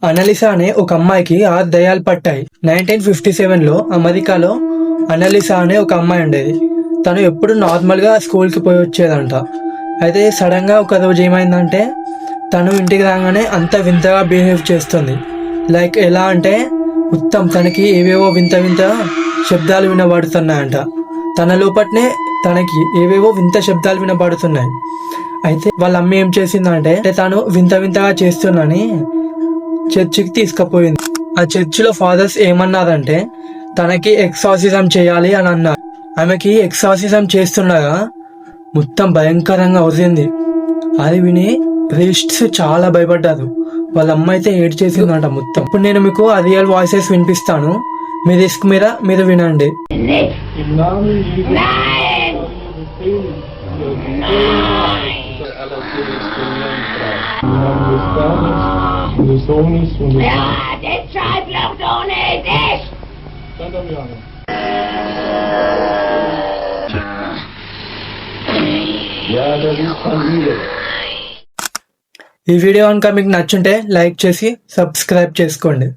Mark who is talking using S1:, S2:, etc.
S1: అనలిసా అనే ఒక అమ్మాయికి 6 దయ్యాలు పట్టాయి. 1957లో అమెరికాలో అనలిసా అనే ఒక అమ్మాయి ఉండేది. తను ఎప్పుడు నార్మల్గా స్కూల్కి పోయి వచ్చేదంట. అయితే సడన్గా ఒక రోజు ఏమైందంటే తను ఇంటికి రాగానే అంత వింతగా బిహేవ్ చేస్తుంది. లైక్ ఎలా అంటే మొత్తం తనకి ఏవేవో వింత వింత శబ్దాలు వినబడుతున్నాయంట. తన లోపట్నే తనకి ఏవేవో వింత శబ్దాలు వినబడుతున్నాయి. అయితే వాళ్ళ అమ్మ ఏం చేసిందంటే తాను వింత వింతగా చేస్తున్నాని చర్చికి తీసుకుపోయింది. ఆ చర్చిలో ఫాదర్స్ ఏమన్నారంటే తనకి ఎక్సార్సిజం చేయాలి అని అన్నారు. ఆమెకి ఎక్సార్సిజం చేస్తుండగా మొత్తం భయంకరంగా వదిలింది. అది విని ప్రీస్ట్స్ చాలా భయపడ్డారు. వాళ్ళ అమ్మ అయితే ఏడ్ చేసిందంట మొత్తం. ఇప్పుడు నేను మీకు ఆ రియల్ వాయిసెస్ వినిపిస్తాను. మీ రిస్క్ మీద మీరు వినండి. ఈ వీడియో కనుక మీకు నచ్చుంటే లైక్ చేసి సబ్స్క్రైబ్ చేసుకోండి.